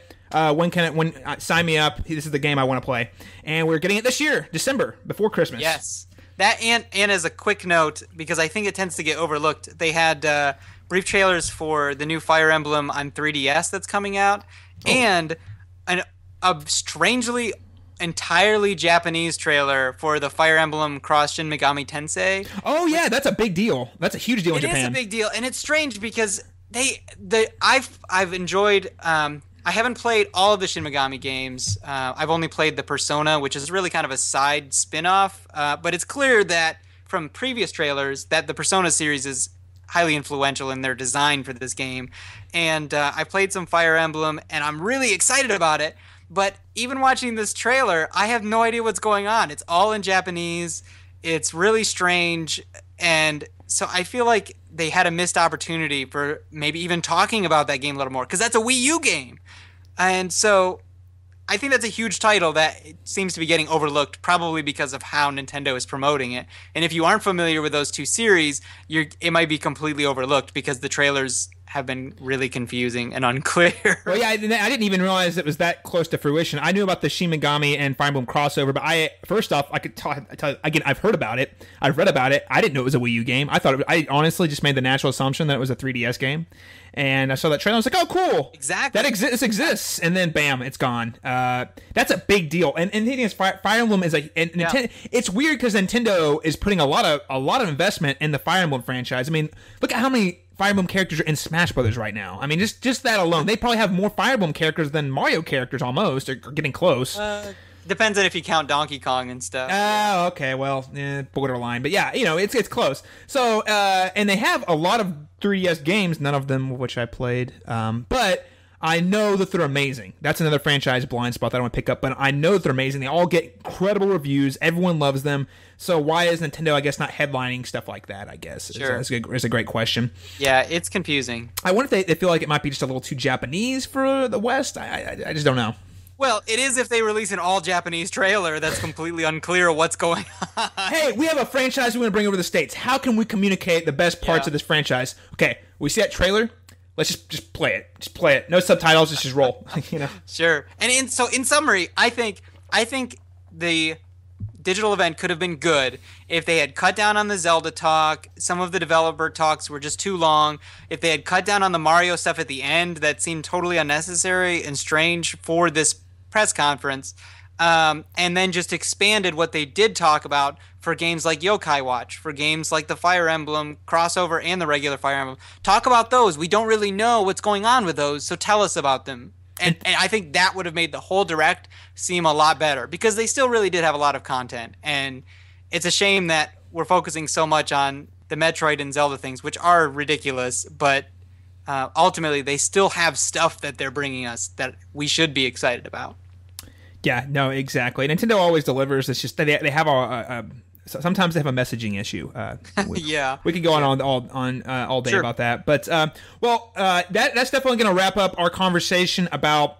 sign me up. This is the game I want to play. And we're getting it this year, December, before Christmas. Yes. That and as a quick note, because I think it tends to get overlooked, they had brief trailers for the new Fire Emblem on 3DS that's coming out, and a strangely entirely Japanese trailer for the Fire Emblem Cross Shin Megami Tensei. Oh yeah, that's a big deal. That's a huge deal in Japan. It is a big deal, and it's strange because I've enjoyed. I haven't played all of the Shin Megami games. I've only played the Persona, which is really kind of a side spin-off. But it's clear that from previous trailers that the Persona series is highly influential in their design for this game. And I played some Fire Emblem, and I'm really excited about it. But even watching this trailer, I have no idea what's going on. It's all in Japanese. It's really strange. And so I feel like they had a missed opportunity for maybe even talking about that game a little more, because that's a Wii U game. And so I think that's a huge title that seems to be getting overlooked, probably because of how Nintendo is promoting it. And if you aren't familiar with those two series, it might be completely overlooked because the trailers have been really confusing and unclear. Well, yeah, I didn't even realize it was that close to fruition. I knew about the Shin Megami and Fire Emblem crossover, but first off, I could tell you, again, I've heard about it. I've read about it. I didn't know it was a Wii U game. I honestly just made the natural assumption that it was a 3DS game. And I saw that trailer. I was like, "Oh, cool! Exactly, this exists." And then, bam, it's gone. That's a big deal. And the thing is, Fire Emblem is it's weird because Nintendo is putting a lot of investment in the Fire Emblem franchise. I mean, look at how many Fire Emblem characters are in Smash Brothers right now. I mean, just that alone, they probably have more Fire Emblem characters than Mario characters almost, or getting close. Depends on if you count Donkey Kong and stuff. Oh, okay. Well, borderline. But yeah, it's close. So, and they have a lot of 3DS games, none of them which I played. But I know that they're amazing. That's another franchise blind spot that I want to pick up. But I know that they're amazing. They all get incredible reviews. Everyone loves them. So why is Nintendo, I guess, not headlining stuff like that, I guess? Sure. It's a great question. Yeah, it's confusing. I wonder if they feel like it might be just a little too Japanese for the West. I just don't know. Well, it is if they release an all-Japanese trailer that's completely unclear what's going on. Hey, we have a franchise we want to bring over to the States. How can we communicate the best parts of this franchise? Okay, we see that trailer. Let's just play it. Just play it. No subtitles. Just roll. Sure. And in summary, I think the digital event could have been good if they had cut down on the Zelda talk. Some of the developer talks were just too long. If they had cut down on the Mario stuff at the end, that seemed totally unnecessary and strange for this press conference, and then just expanded what they did talk about for games like Yokai Watch, for games like the Fire Emblem crossover and the regular Fire Emblem. Talk about those. We don't really know what's going on with those, so tell us about them. And I think that would have made the whole Direct seem a lot better, because they still really did have a lot of content. And it's a shame that we're focusing so much on the Metroid and Zelda things, which are ridiculous, but ultimately they still have stuff that they're bringing us that we should be excited about. Yeah, no, exactly. Nintendo always delivers. It's just they have sometimes they have a messaging issue. We could go on all day Sure. about that. But that's definitely going to wrap up our conversation about.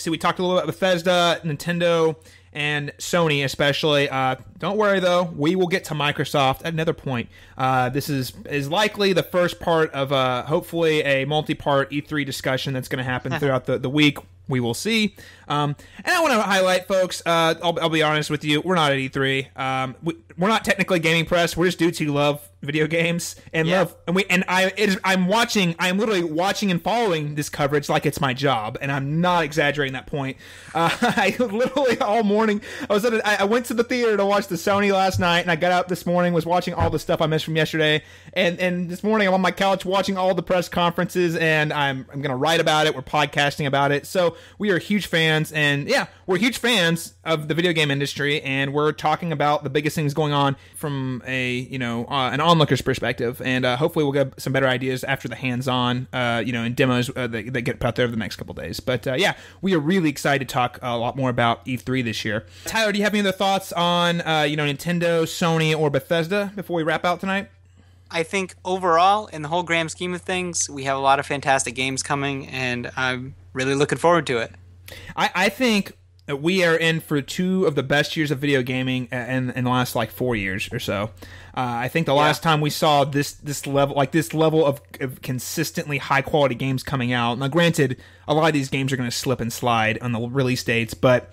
We talked a little bit about Bethesda, Nintendo, and Sony especially. Don't worry though, we will get to Microsoft at another point. This is likely the first part of hopefully a multi-part E3 discussion that's going to happen throughout the week. We will see. And I want to highlight, folks, I'll be honest with you, we're not at E3. We're not technically gaming press. We're just dudes who love video games and I'm literally watching and following this coverage like it's my job, and I'm not exaggerating that point. I literally all morning I went to the theater to watch the Sony last night, and I got up this morning, was watching all the stuff I missed from yesterday, and this morning I'm on my couch watching all the press conferences, and I'm going to write about it. We're podcasting about it. So we are huge fans, and we're huge fans of the video game industry, and we're talking about the biggest things going on from an onlooker's perspective, and hopefully we'll get some better ideas after the hands-on and demos that get put out there over the next couple days. But we are really excited to talk a lot more about E3 this year. Tyler, do you have any other thoughts on Nintendo, Sony, or Bethesda before we wrap out tonight? I think overall, in the whole grand scheme of things, we have a lot of fantastic games coming, and I'm really looking forward to it. I think we are in for two of the best years of video gaming in the last 4 years or so. I think the last time we saw this level of consistently high quality games coming out. Now, granted, a lot of these games are going to slip and slide on the release dates, but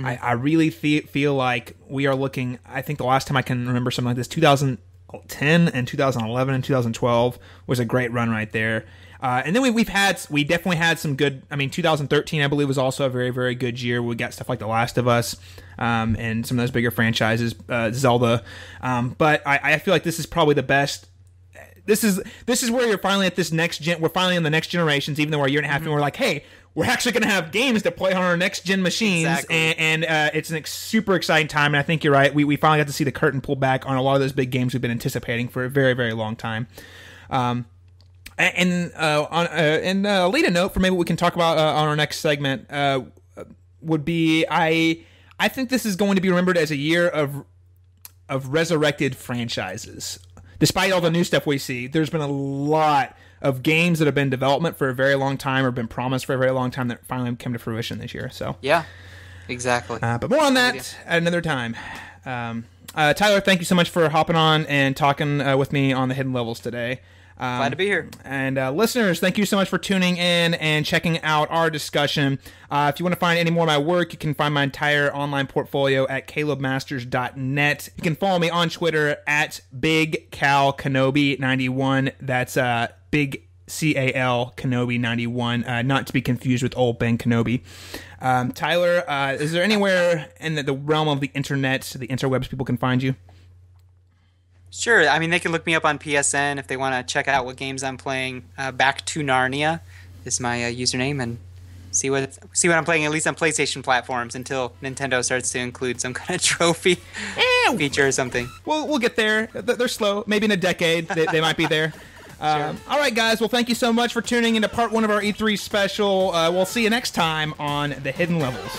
I really feel like we are looking. I think the last time I can remember something like this, 2010 and 2011 and 2012 was a great run right there. And then we definitely had some good. I mean, 2013 I believe was also a very, very good year. We got stuff like The Last of Us, and some of those bigger franchises, Zelda. But I feel like this is probably the best. This is where you're finally at this next gen. We're finally in the next generations, even though we're a year and a half and we're like, hey, we're actually going to have games to play on our next gen machines, exactly. and it's a super exciting time. And I think you're right. We finally got to see the curtain pull back on a lot of those big games we've been anticipating for a very, very long time. And a lead a note for maybe we can talk about on our next segment would be I think this is going to be remembered as a year of resurrected franchises. Despite all the new stuff we see, there's been a lot of games that have been in development for a very long time or been promised for a very long time that finally came to fruition this year. So yeah, exactly. But more on that at another time. Tyler, thank you so much for hopping on and talking with me on the Hidden Levels today. Glad to be here. And listeners, thank you so much for tuning in and checking out our discussion. If you want to find any more of my work, you can find my entire online portfolio at calebmasters.net. You can follow me on Twitter at BigCalKenobi91. That's Big CAL Kenobi 91, not to be confused with old Ben Kenobi. Tyler, is there anywhere in the realm of the internet, the interwebs, people can find you? Sure. I mean, they can look me up on PSN if they want to check out what games I'm playing. Back to Narnia is my username, and see what I'm playing, at least on PlayStation platforms, until Nintendo starts to include some kind of trophy feature or something. We'll get there. They're slow. Maybe in a decade they might be there. Sure. All right, guys. Well, thank you so much for tuning into part 1 of our E3 special. We'll see you next time on The Hidden Levels.